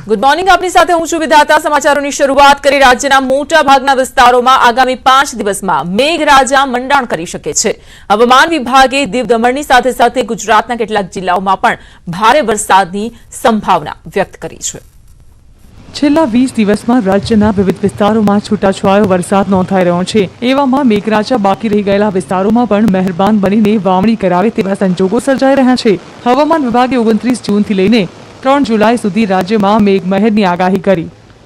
Good morning, આપની સાથે હું છું વિધાતા। સમાચારોની શરૂઆત કરી રાજ્યના મોટા ભાગના વિસ્તારોમાં આગામી 5 દિવસમાં મેઘરાજા મંડાણ કરી શકે છે। હવામાન વિભાગે દીવ દમણની સાથે સાથે ગુજરાતના કેટલાક જિલ્લાઓમાં પણ ભારે વરસાદની સંભાવના વ્યક્ત કરી છે। છેલ્લા 20 દિવસમાં રાજ્યના વિવિધ વિસ્તારોમાં છૂટાછવાયો વરસાદ નોંધાઈ રહ્યો છે। એવામાં મેઘરાજા બાકી રહી ગયેલા વિસ્તારોમાં પણ મહેરબાન બનીને વાવણી કરાવે તેવા સંજોગો સર્જાઈ રહ્યા છે। હવામાન વિભાગે 29 જૂનથી લઈને 3 જુલાઈ સુધી રાજ્યમાં મેઘમહેરની આગાહી કરી।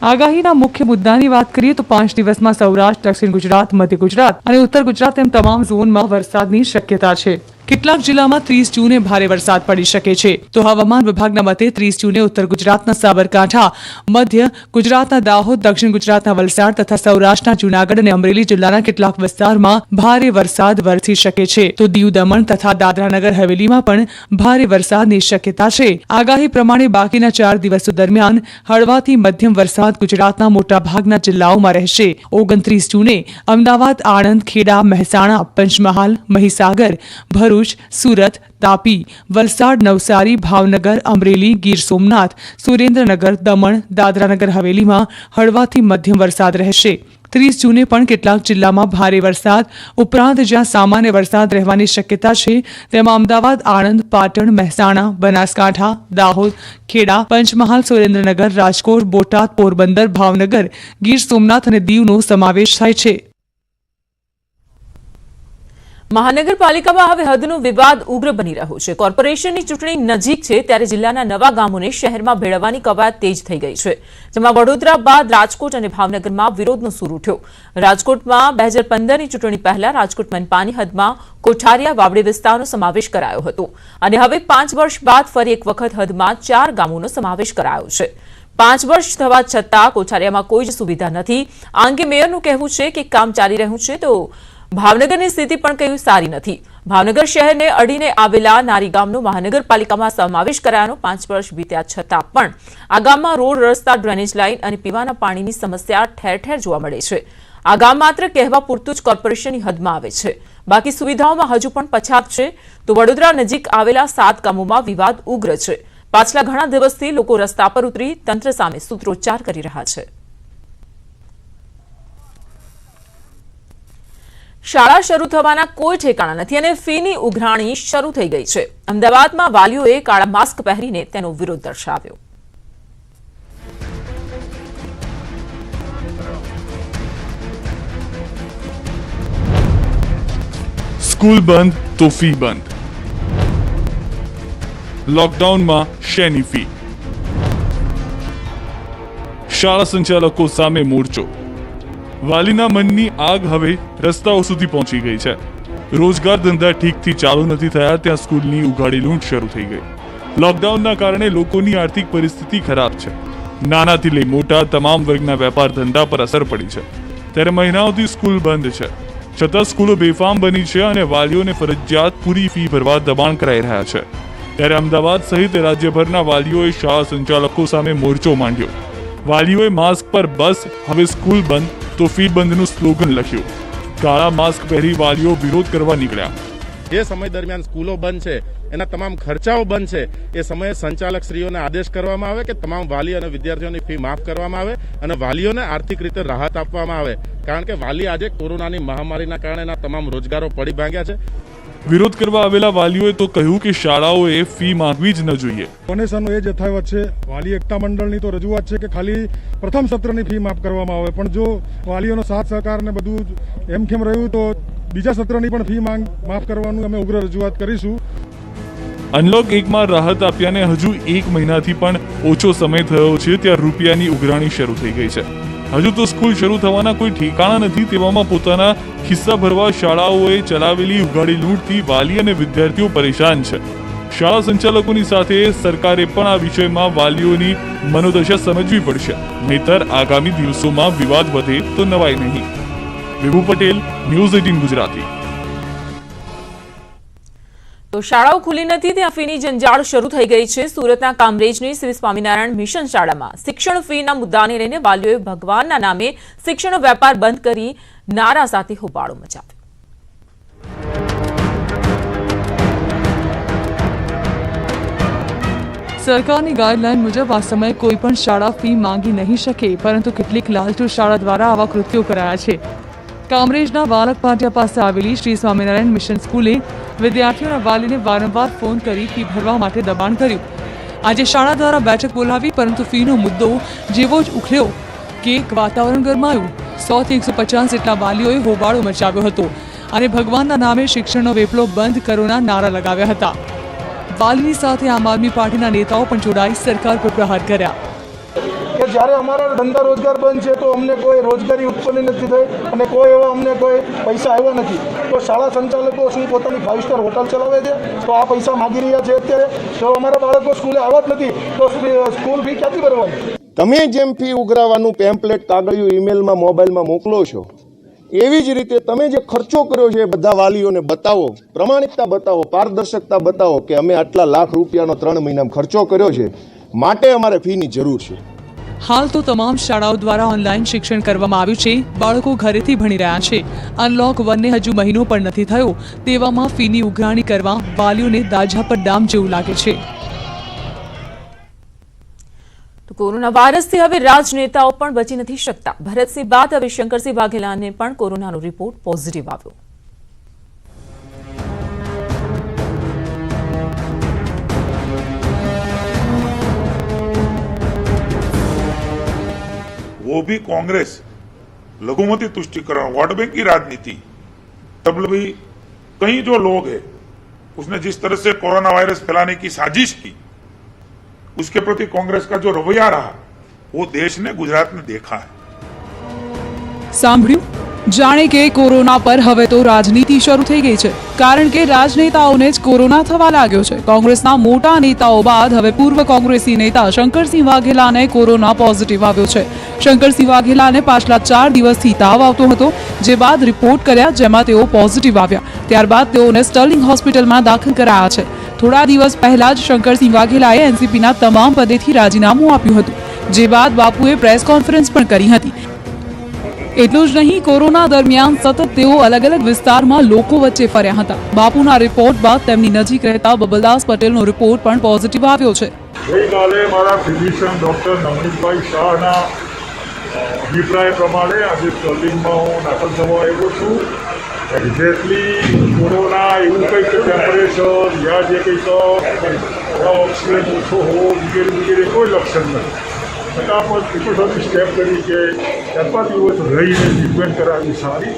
આગાહીના મુખ્ય મુદ્દાની વાત કરીએ તો 5 દિવસમાં સૌરાષ્ટ્ર, દક્ષિણ ગુજરાત, મધ્ય ગુજરાત અને ઉત્તર ગુજરાત એમ તમામ ઝોનમાં વરસાદની શક્યતા છે। કેટલાક જિલ્લામાં 30 જૂને ભારે વરસાદ પડી શકે છે તો હવામાન વિભાગના મતે 30 જૂને ઉત્તર ગુજરાતના સાબરકાંઠા, મધ્ય ગુજરાતના દાહોદ, દક્ષિણ ગુજરાતના વલસાડ તથા સૌરાષ્ટ્રના જૂનાગઢ અને અમરેલી જિલ્લાના કેટલાક વિસ્તારમાં ભારે વરસાદ વરસી શકે છે તો દીવ દમણ તથા દાદરાનગર હવેલીમાં પણ ભારે વરસાદની શક્યતા છે। આગાહી પ્રમાણે બાકીના 4 દિવસો દરમિયાન હળવાથી મધ્યમ વરસાદ ગુજરાતના મોટા ભાગના જિલ્લાઓમાં રહેશે। 29 જૂને અમદાવાદ, આણંદ, ખેડા, મહેસાણા, પંચમહાલ, મહીસાગર, ભરૂચ, સુરત, તાપી, વલસાડ, નવસારી, ભાવનગર, અમરેલી, ગીર સોમનાથ, સુરેન્દ્રનગર, દમણ, દાદરાનગર હવેલીમાં હળવાથી મધ્યમ વરસાદ રહેશે। 30 જૂને પણ કેટલાક જિલ્લામાં ભારે વરસાદ ઉપરાંત જ્યાં સામાન્ય વરસાદ રહેવાની શક્યતા છે તેમાં અમદાવાદ, આણંદ, પાટણ, મહેસાણા, બનાસકાંઠા, દાહોદ, ખેડા, પંચમહાલ, સુરેન્દ્રનગર, રાજકોટ, બોટાદ, પોરબંદર, ભાવનગર, ગીર સોમનાથ અને દીવનો સમાવેશ થાય છે। મહાનગરપાલિકામાં હવે હદનો વિવાદ ઉગ્ર બની રહ્યો છે। કોર્પોરેશનની ચૂંટણી નજીક છે ત્યારે જિલ્લાના નવા ગામોને શહેરમાં ભેળવવાની કવાયત તેજ થઈ ગઈ છે, જેમાં વડોદરા બાદ રાજકોટ અને ભાવનગરમાં વિરોધનો સૂર ઉઠ્યો। રાજકોટમાં 2015ની ચૂંટણી પહેલા રાજકોટ મનપાની હદમાં કોઠારિયા, વાવડી વિસ્તારનો સમાવેશ કરાયો હતો અને હવે 5 વર્ષ બાદ ફરી એક વખત હદમાં 4 ગામોનો સમાવેશ કરાયો છે। 5 વર્ષ થવા છતાં કોઠારિયામાં કોઈ જ સુવિધા નથી। આ અંગે મેયરનું કહેવું છે કે કામ ચાલી રહ્યું છે તો ભાવનગરની સ્થિતિ પણ કંઈ સારી નથી। ભાવનગર શહેરને અડીને આવેલા નારી ગામનો મહાનગરપાલિકામાં સમાવેશ કરાયાનો 5 વર્ષ બીત્યા છતાં પણ આ ગામમાં રોડ, રસ્તા, ડ્રેનેજ લાઇન અને પીવાના પાણીની સમસ્યા ઠેર ઠેર જોવા મળે છે। આ ગામ માત્ર કહેવા પૂરતું જ કોર્પોરેશનની હદમાં આવે છે, બાકી સુવિધાઓમાં હજુ પણ પછાત છે। તો વડોદરા નજીક આવેલા 7 ગામોમાં વિવાદ ઉગ્ર છે। પાછલા ઘણા દિવસથી લોકો રસ્તા પર ઉતરી તંત્ર સામે સૂત્રોચ્ચાર કરી રહ્યા છે। શાળા શરૂ થવાના કોઈ ઠેકાણા નથી અને ફીની ઉઘરાણી શરૂ થઈ ગઈ છે। અમદાવાદમાં વાલીઓએ કાળા માસ્ક પહેરીને તેનો વિરોધ દર્શાવ્યો। સ્કૂલ બંધ તો ફી બંધ, લોકડાઉનમાં શેની ફી? શાળા સંચાલકો સામે મોરચો। વાલીના મનની આગ હવે રસ્તાઓ સુધી પહોંચી ગઈ છે। રોજગાર ધંધા ઠીકથી ચાલુ નથી થયા ત્યાં સ્કૂલની ઉઘાડી લૂંટ શરૂ થઈ ગઈ। લોકડાઉનના કારણે લોકોની આર્થિક પરિસ્થિતિ ખરાબ છે। નાનાથી લઈ મોટા તમામ વર્ગના વેપાર ધંધા પર અસર પડી છે ત્યારે મહિનાઓથી સ્કૂલ બંધ છે છતાં સ્કૂલો બેફામ બની છે અને વાલીઓને ફરજિયાત પૂરી ફી ભરવા દબાણ કરાઈ રહ્યા છે। ત્યારે અમદાવાદ સહિત રાજ્યભરના વાલીઓએ શાળા સંચાલકો સામે મોરચો માંડ્યો। વાલીઓએ માસ્ક પર બસ હવે સ્કૂલ બંધ તો ફી બંધનું સ્લોગન લખ્યું। કાળા માસ્ક પહેરી વાલીઓ વિરોધ કરવા નીકળ્યા। જે સમય દરમિયાન સ્કૂલો બંધ છે એના તમામ ખર્ચાઓ બંધ છે એ સમયે સંચાલક શ્રીઓને આદેશ કરવામાં આવે કે તમામ વાલી અને વિદ્યાર્થીઓની ફી માફ કરવામાં આવે અને વાલીઓને આર્થિક રીતે રાહત આપવામાં આવે, કારણ કે વાલી આજે કોરોનાની મહામારીના કારણે એના તમામ રોજગારો પડી ભાંગ્યા છે। વિરોધ કરવા આવેલા વાલીઓએ તો કહ્યું કે શાળાઓએ ફી માંગવી જ ન જોઈએ। ડોનેશનનો એ યથાવત છે। વાલી એકતા મંડળની તો રજૂઆત છે કે ખાલી પ્રથમ સત્રની ફી માફ કરવામાં આવે, પણ જો વાલીઓનો સાથ સહકાર ને બધું એમખેમ રહ્યું તો બીજા સત્રની પણ ફી માફ કરવાનું અમે ઉગ્ર રજૂઆત કરીશું। અનલોક 1માં રાહત આપ્યાને હજુ 1 મહિનાથી પણ ઓછો સમય થયો છે ત્યાં રૂપિયાની ઉઘરાણી શરૂ થઈ ગઈ છે। હજુ તો સ્કૂલ શરૂ થવાના કોઈ ઠેકાણા નથી તેવામાં પોતાના ખિસ્સા ભરવા શાળાઓએ ચલાવેલી ઉઘાડી લૂંટથી વાલી અને વિદ્યાર્થીઓ પરેશાન છે। શાળા સંચાલકોની સાથે સરકારે પણ આ વિષયમાં વાલીઓની મનોદશા સમજવી પડશે, નહીતર આગામી દિવસોમાં વિવાદ વધે તો નવાઈ નહીં। વિભુ પટેલ, ન્યૂઝ 18 ગુજરાતી। તો શાળાઓ ખુલ્લી નથી ત્યાં ફીની જંજાળ શરૂ થઈ ગઈ છે। સુરતના કામરેજની શ્રી સ્વામિનારાયણ મિશન શાળામાં શિક્ષણ ફીના મુદ્દાને લઈને વાલીઓએ ભગવાનના નામે શિક્ષણ વેપાર બંધ કરી નારા સાથે હોબાળો મચાવ્યો। સરકારની ગાઈડલાઈન મુજબ આ સમયે કોઈ પણ શાળા ફી માંગી નહીં શકે, પરંતુ કેટલીક લાલચુ શાળા દ્વારા આવા કૃત્યો કરાયા છે. કામરેજના વાલક પાટિયા પાસે આવેલી શ્રી સ્વામિનારાયણ મિશન સ્કૂલે વિદ્યાર્થીઓના વાલીને વારંવાર ફોન કરી ફી ભરવા માટે દબાણ કર્યું. આજે શાળા દ્વારા બેઠક બોલાવી, પરંતુ ફીનો મુદ્દો જેવો જ ઉખડ્યો કે વાતાવરણ ગરમાયું. 100 થી 150 જેટલા વાલીઓએ હોબાળો મચાવ્યો હતો અને ભગવાનના નામે શિક્ષણનો વેપલો બંધ કરોના નારા લગાવ્યા હતા. વાલીની સાથે આમ આદમી પાર્ટીના નેતાઓ પણ જોડાઈ સરકાર પર પ્રહાર કર્યા. કે જ્યારે અમારા ધંધા રોજગાર બંધ છે તો અમને કોઈ રોજગારી ઉત્પન્ન નથી થઈ અને કોઈ એવા અમને કોઈ પૈસા આવ્યા નથી. તો શાળા સંચાલકો શું પોતાની 5 સ્ટાર હોટલ ચલાવે છે તો આ પૈસા માગી રહ્યા છે અત્યારે? તો અમારા બાળકો સ્કૂલે આવ્યા જ નથી તો સ્કૂલ ફી ક્યાંથી ભરવાની? તમે જેમ ફી ઉઘરાવાનું પેમ્પલેટ કાગળિયું ઈમેલમાં મોબાઈલમાં મોકલો છો, એવી જ રીતે તમે જે ખર્ચો કર્યો છે બધા વાલીઓને બતાવો, પ્રમાણિકતા બતાવો, પારદર્શકતા બતાવો કે અમે આટલા લાખ રૂપિયાનો 3 મહિનામાં ખર્ચો કર્યો છે, માટે અમારે ફીની જરૂર છે. હાલ તો તમામ શાળાઓ દ્વારા ઓનલાઈન શિક્ષણ કરવામાં આવ્યું છે. બાળકો ઘરેથી ભણી રહ્યા છે. અનલોક 1 ને હજુ મહિનો પણ નથી થયો, તેવામાં ફીની ઉઘરાણી કરવા વાલીઓને દાજા પર ડામ જેવું લાગે છે. તો કોરોના વાયરસથી હવે રાજનેતાઓ પણ બચી નથી શકતા. ભરતસિંહ બાદ હવે શંકરસિંહ વાઘેલાને પણ કોરોનાનો રિપોર્ટ પોઝિટિવ આવ્યો. वो भी कांग्रेस लघुमती तुष्टिकरण वोट बैंक की राजनीति, तब भी कई जो लोग हैं उसने जिस तरह से कोरोना वायरस फैलाने की साजिश की, उसके प्रति कांग्रेस का जो रवैया रहा वो देश ने, गुजरात ने देखा है. સાંભળ્યું? જાણે કે કોરોના પર હવે તો રાજનીતિ શરૂ થઈ ગઈ છે, કારણ કે રાજનેતાઓને જ કોરોના થવા લાગ્યો છે. કોંગ્રેસના મોટા નેતાઓ બાદ હવે પૂર્વ કોંગ્રેસી નેતા શંકરસિંહ વાઘેલાને કોરોના પોઝિટિવ આવ્યો છે. શંકરસિંહ વાઘેલાને પાછલા 4 દિવસથી તાવ આવતો હતો, જે બાદ રિપોર્ટ કર્યા જેમાં તેઓ પોઝિટિવ આવ્યા. ત્યારબાદ તેઓને સ્ટર્લિંગ હોસ્પિટલમાં દાખલ કરાયા છે. થોડા દિવસ પહેલા જ શંકરસિંહ વાઘેલાએ એનસીપીના તમામ પદેથી રાજીનામું આપ્યું હતું, જે બાદ બાપુએ પ્રેસ કોન્ફરન્સ પણ કરી હતી. એટલું જ નહીં, કોરોના દરમિયાન સતત તેઓ અલગ અલગ વિસ્તારમાં લોકો વચ્ચે ફર્યા હતા. બાપુના રિપોર્ટ બાદ તેમની નજીક રહેતા બબલદાસ પટેલનો રિપોર્ટ પણ પોઝિટિવ આવ્યો છે. ગઈકાલે મારા ફિઝિશિયન ડોક્ટર નવનીતભાઈ શાહના અભિપ્રાય પ્રમાણે આજે સ્ટર્લિંગમાં હું દાખલ થવા આવ્યો છું. એક્ઝેક્ટલી કોરોના એવું કંઈક ટેમ્પરેચર યા જે કંઈક ઓક્સિજન ઓછો હોવો વગેરે વગેરે કોઈ લક્ષણ નથી. ફટાફટ પ્રિકોશનરી સ્ટેપ તરીકે 4-5 દિવસ રહીને ટ્રીટમેન્ટ કરાવી સારી,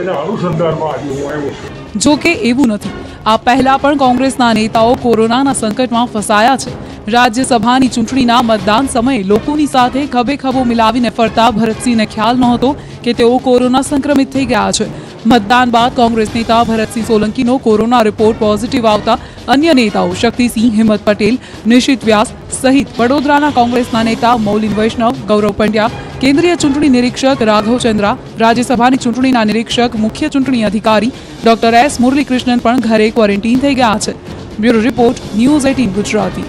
એના અનુસંધાનમાં આજે હું આવ્યો છું. જો કે એવું નથી. આ પહેલા પણ કોંગ્રેસના નેતાઓ કોરોનાના સંકટમાં ફસાયા છે. રાજ્યસભાની ચૂંટણીના મતદાન સમયે લોકોની સાથે ખભે ખભો મિલાવીને ફરતા ભરતસિંહને ખ્યાલ નહોતો કે તેઓ કોરોના સંક્રમિત થઈ ગયા છે. મતદાન બાદ કોંગ્રેસ નેતા ભરતસિંહ સોલંકીનો કોરોના રિપોર્ટ પોઝિટિવ આવતા અન્ય નેતાઓ શક્તિસિંહ, હિંમત પટેલ, નિશિત વ્યાસ સહિત વડોદરાના કોંગ્રેસના નેતા મૌલિન વૈષ્ણવ, ગૌરવ પંડ્યા, કેન્દ્રીય ચૂંટણી નિરીક્ષક રાઘવ ચંદ્રા, રાજ્યસભાની ચૂંટણીના નિરીક્ષક મુખ્ય ચૂંટણી અધિકારી ડોક્ટર એસ મુરલીકૃષ્ણન પણ ઘરે ક્વોરન્ટીન થઈ ગયા છે. Bureau report, news 18 Gujarati.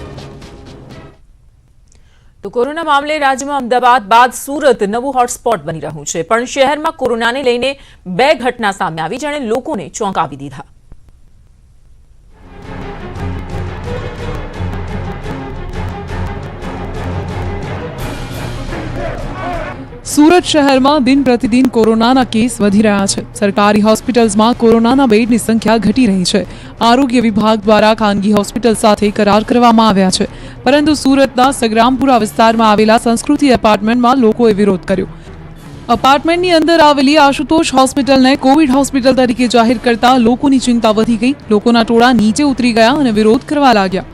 તો કોરોના મામલે રાજ્યમાં અમદાવાદ બાદ સુરત નવું હોટસ્પોટ બની રહ્યું છે, પણ શહેરમાં કોરોનાને લઈને 2 ઘટના સામે આવી જેણે લોકોને ચોંકાવી દીધા. સુરત શહેરમાં દિન પ્રતિદિન કોરોનાના કેસ વધી રહ્યા છે. સરકારી હોસ્પિટલ્સમાં કોરોનાના બેડની સંખ્યા ઘટી રહી છે. આરોગ્ય વિભાગ દ્વારા ખાનગી હોસ્પિટલ સાથે કરાર કરવામાં આવ્યા છે, પરંતુ સુરતના સગ્રામપુરા વિસ્તારમાં આવેલા સંસ્કૃતિ એપાર્ટમેન્ટમાં લોકોએ વિરોધ કર્યો. અપાર્ટમેન્ટની અંદર આવેલી આશુતોષ હોસ્પિટલને કોવિડ હોસ્પિટલ તરીકે જાહેર કરતા લોકોની ચિંતા વધી ગઈ. લોકોના ટોળા નીચે ઉતરી ગયા અને વિરોધ કરવા લાગ્યા.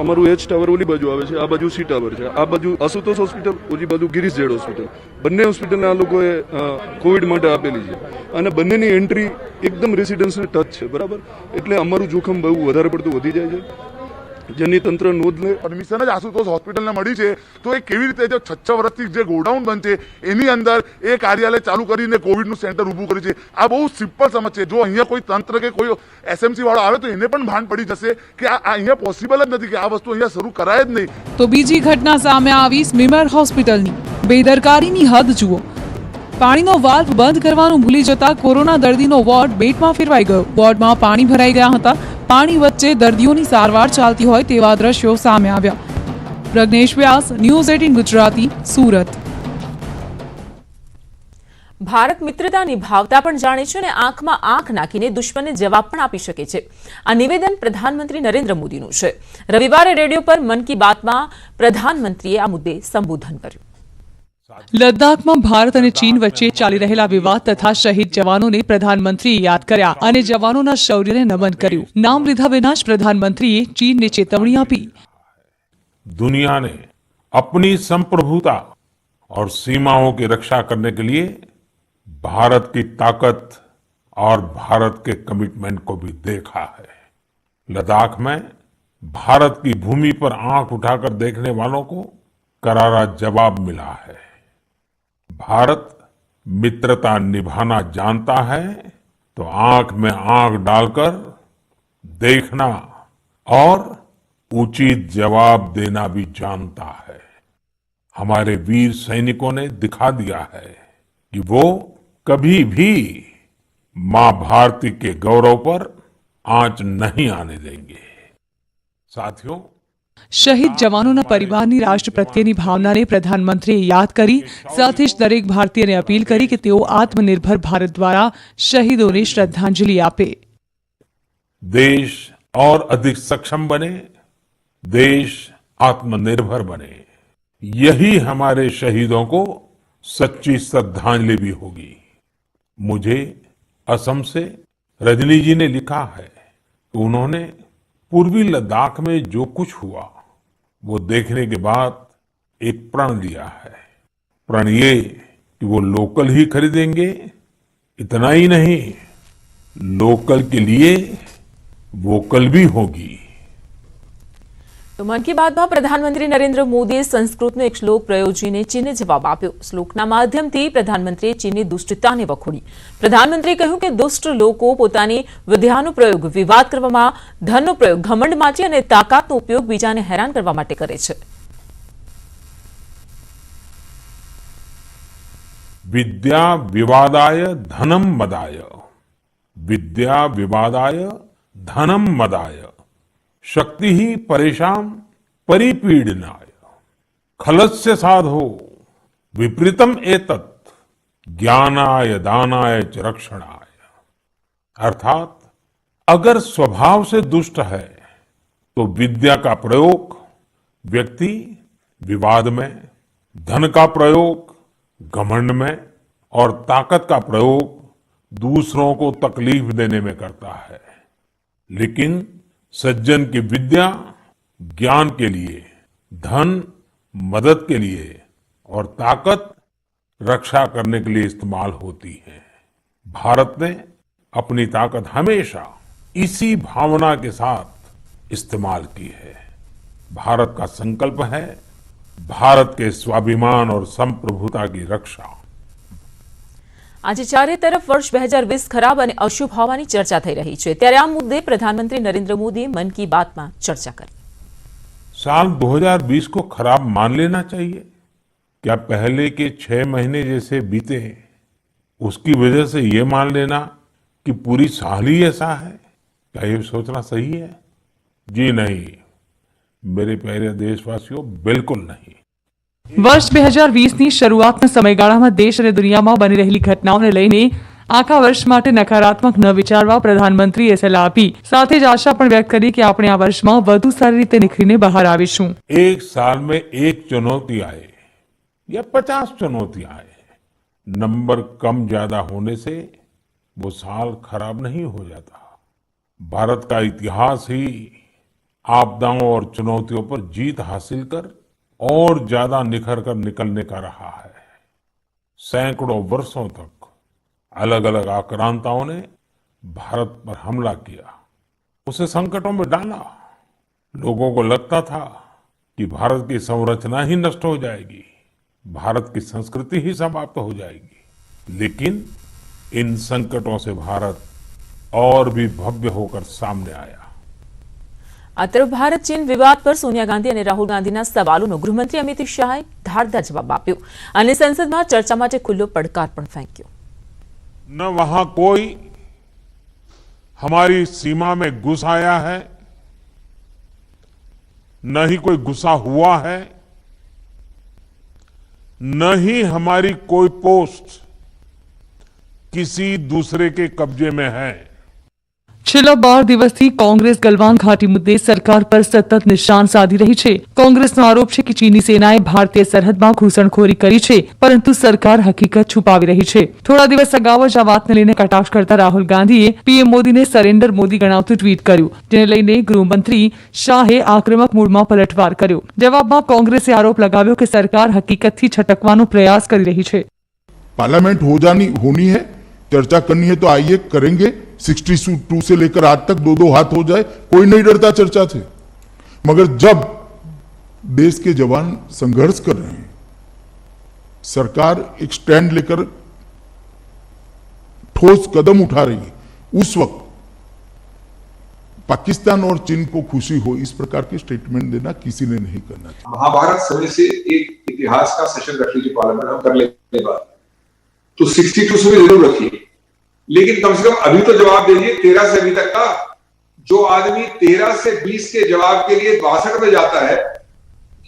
અમારું એચ ટાવર ઓલી બાજુ આવે છે, આ બાજુ સી ટાવર છે, આ બાજુ આશુતોષ હોસ્પિટલ, ઓલી બાજુ ગિરીશ જેડ હોસ્પિટલ. બંને હોસ્પિટલને આ લોકોએ કોવિડ માટે આપેલી છે અને બંનેની એન્ટ્રી એકદમ રેસિડન્સને ટચ છે, બરાબર. એટલે અમારું જોખમ બહુ વધારે પડતું વધી જાય છે. જેની તંત્ર નોંધ લે. પરમિશન જ આશુતોષ હોસ્પિટલને મળી છે તો એ કેવી રીતે જો 6 વર્ષથી જે ગોડાઉન બનશે એની અંદર એ કાર્યાલય ચાલુ કરીને કોવિડનું સેન્ટર ઊભું કર્યું છે. આ બહુ સિમ્પલ સમજ છે. જો અહીંયા કોઈ તંત્ર કે કોઈ એસએમસી વાળો આવે તો એને પણ ભાન પડી જશે કે આ અહીંયા પોસિબલ જ નથી કે આ વસ્તુ અહીંયા શરૂ કરાય જ નહીં. તો બીજી ઘટના સામે આવી સ્મીમેર હોસ્પિટલની. બેદરકારીની હદ જુઓ. પાણીનો વાલ્વ બંધ કરવાનું ભૂલી જતા કોરોના દર્દીનો વોર્ડ બેટમાં ફેરવાઈ ગયો. વોર્ડમાં પાણી ભરાઈ ગયા હતા. પાણી વચ્ચે દર્દીઓની સારવાર ચાલતી હોય તેવા દ્રશ્યો સામે આવ્યા. પ્રજ્ઞેશ વ્યાસ, ન્યૂઝ 18 ગુજરાતી, સુરત. ભારત મિત્રતા નિભાવતા પણ જાણે છે અને આંખમાં આંખ નાખીને દુશ્મનને જવાબ પણ આપી શકે છે. આ નિવેદન પ્રધાનમંત્રી નરેન્દ્ર મોદીનું છે. રવિવારે રેડિયો પર મન કી બાતમાં પ્રધાનમંત્રીએ આ મુદ્દે સંબોધન કર્યું. લદ્દાખમાં ભારત અને ચીન વચ્ચે ચાલી રહેલા વિવાદ તથા શહીદ જવાનોને પ્રધાનમંત્રીએ યાદ કર્યા અને જવાનોના શૌર્યને નમન કર્યું. નામ લીધા વિના જ પ્રધાનમંત્રીએ ચીનને ચેતવણી આપી. दुनिया ने अपनी संप्रभुता और सीमाओं की रक्षा करने के लिए भारत की ताकत और भारत के कमिटमेंट को भी देखा है. लद्दाख में भारत की भूमि पर आंख उठाकर देखने वालों को करारा जवाब मिला है. भारत मित्रता निभाना जानता है तो आंख में आंख डालकर देखना और उचित जवाब देना भी जानता है. हमारे वीर सैनिकों ने दिखा दिया है कि वो कभी भी मां भारती के गौरव पर आंच नहीं आने देंगे. साथियों, શહીદ જવાનોના પરિવારની રાષ્ટ્ર પ્રત્યેની ભાવનાને પ્રધાનમંત્રીએ યાદ કરી. સાથે જ દરેક ભારતીયને અપીલ કરી કે તેઓ આત્મનિર્ભર ભારત દ્વારા શહીદોને શ્રદ્ધાંજલિ આપે. देश और अधिक सक्षम बने, देश आत्मनिर्भर बने, यही हमारे शहीदों को सच्ची श्रद्धांजलि भी होगी. मुझे असम से रजनी जी ने लिखा है कि उन्होंने पूर्वी लद्दाख में जो कुछ हुआ वो देखने के बाद एक प्रण लिया है. प्रण ये कि वो लोकल ही खरीदेंगे. इतना ही नहीं, लोकल के लिए वोकल भी होगी. તો મન કી બાતમાં પ્રધાનમંત્રી નરેન્દ્ર મોદીએ સંસ્કૃતનો એક શ્લોક પ્રયોજીને ચીનને જવાબ આપ્યો. શ્લોકના માધ્યમથી પ્રધાનમંત્રીએ ચીનની દુષ્ટતાને વખોડી. પ્રધાનમંત્રીએ કહ્યું કે દુષ્ટ લોકો પોતાની વિદ્યાનો પ્રયોગ વિવાદ કરવામાં, ધનનો પ્રયોગ ઘમંડ માટે અને તાકાતનો ઉપયોગ બીજાને હેરાન કરવા માટે કરે છે. विद्या विवादाय धनम मदाय, विद्या विवादाय धनम मदाय, शक्ति ही परेशान परिपीडनाय, खलस्य साधो विपरीतम एतत्, ज्ञानाय दानाय च रक्षणाय. अर्थात अगर स्वभाव से दुष्ट है तो विद्या का प्रयोग व्यक्ति विवाद में, धन का प्रयोग घमंड में और ताकत का प्रयोग दूसरों को तकलीफ देने में करता है. लेकिन सज्जन की विद्या ज्ञान के लिए, धन मदद के लिए और ताकत रक्षा करने के लिए इस्तेमाल होती है. भारत ने अपनी ताकत हमेशा इसी भावना के साथ इस्तेमाल की है. भारत का संकल्प है भारत के स्वाभिमान और संप्रभुता की रक्षा. આજે ચારે તરફ વર્ષ 2020 ખરાબ અને અશુભ હોવાની ચર્ચા થઈ રહી છે. ત્યારે આ મુદ્દે પ્રધાનમંત્રી નરેન્દ્ર મોદીએ મન કી બાતમાં ચર્ચા કરી. साल 2020 को खराब मान लेना चाहिए? क्या पहले के 6 महीने जैसे बीते उसकी वजह से ये मान लेना कि पूरी साल ही ऐसा है? क्या ये सोचना सही है? जी नहीं, मेरे प्यारे देशवासियों, बिल्कुल नहीं. વર્ષ 2020ની શરૂઆતના સમયગાળામાં દેશ અને દુનિયામાં બની રહેલી ઘટનાઓને લઈને આખા વર્ષ માટે નકારાત્મક ન વિચારવા પ્રધાનમંત્રીએ સલાહ આપી. સાથે જ આશા પણ વ્યક્ત કરી કે આપણે આ વર્ષમાં વધુ સારી રીતે નિખરીને બહાર આવીશું. एक साल में एक चुनौती आए या 50 चुनौतियां आए, नंबर कम ज्यादा होने से वो साल खराब नहीं हो जाता. भारत का इतिहास ही आपदाओं और चुनौतियों पर जीत हासिल कर और ज्यादा निखर कर निकलने का रहा है. सैकड़ों वर्षों तक अलग अलग आक्रांताओं ने भारत पर हमला किया, उसे संकटों में डाला, लोगों को लगता था कि भारत की संरचना ही नष्ट हो जाएगी, भारत की संस्कृति ही समाप्त हो जाएगी। लेकिन इन संकटों से भारत और भी भव्य होकर सामने आया। આ તરફ ભારત ચીન વિવાદ પર સોનિયા ગાંધી અને રાહુલ ગાંધીના સવાલોનો ગૃહમંત્રી અમિત શાહે ધારદાર જવાબ આપ્યો અને સંસદમાં ચર્ચા માટે ખુલ્લો પડકાર પણ ફેંક્યો। न वहां कोई हमारी सीमा में घुस आया है, न ही कोई घुसा हुआ है, न ही हमारी कोई पोस्ट किसी दूसरे के कब्जे में है। છેલ્લા 12 દિવસથી કોંગ્રેસ ગલવાન ઘાટી મુદ્દે સરકાર પર સતત નિશાન સાધી રહી છે। કોંગ્રેસનો આરોપ છે કે ચીની સેનાએ ભારતીય સરહદમાં ઘૂસણખોરી કરી છે, પરંતુ સરકાર હકીકત છુપાવી રહી છે। થોડા દિવસ અગાઉ જ આ વાતને લઈને કટાક્ષ કરતા રાહુલ ગાંધીએ પીએમ મોદીને સરેન્ડર મોદી ગણાવતું ટ્વીટ કર્યું, જેને લઈને ગૃહમંત્રી શાહે આક્રમક મૂડમાં પલટવાર કર્યો। જવાબમાં કોંગ્રેસે આરોપ લગાવ્યો કે સરકાર હકીકતથી છટકવાનો પ્રયાસ કરી રહી છે। पार्लियामेंट होनी है, चर्चा करनी है तो आइए करेंगे। 62 से लेकर आज तक 2-2 हाथ हो जाए, कोई नहीं डरता चर्चा से। मगर जब देश के जवान संघर्ष कर रहे हैं, सरकार एक स्टैंड लेकर ठोस कदम उठा रही है, उस वक्त पाकिस्तान और चीन को खुशी हो इस प्रकार की स्टेटमेंट देना किसी ने नहीं करना चाहिए। महाभारत समय से एक इतिहास का सेशन रख लीजिए पार्लियामेंट, हम कर लेंगे बात, तो 62 से भी जरूर रखिए, लेकिन कम से कम अभी तो जवाब दीजिए 13 से अभी तक का। जो आदमी 13 से 20 के जवाब के लिए 62 में जाता है,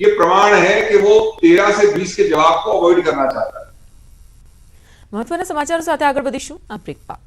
ये प्रमाण है कि वो 13 से 20 के जवाब को अवॉइड करना चाहता है। મહત્વના સમાચારો સાથે આગળ વધીશું આ બ્રેક બાદ।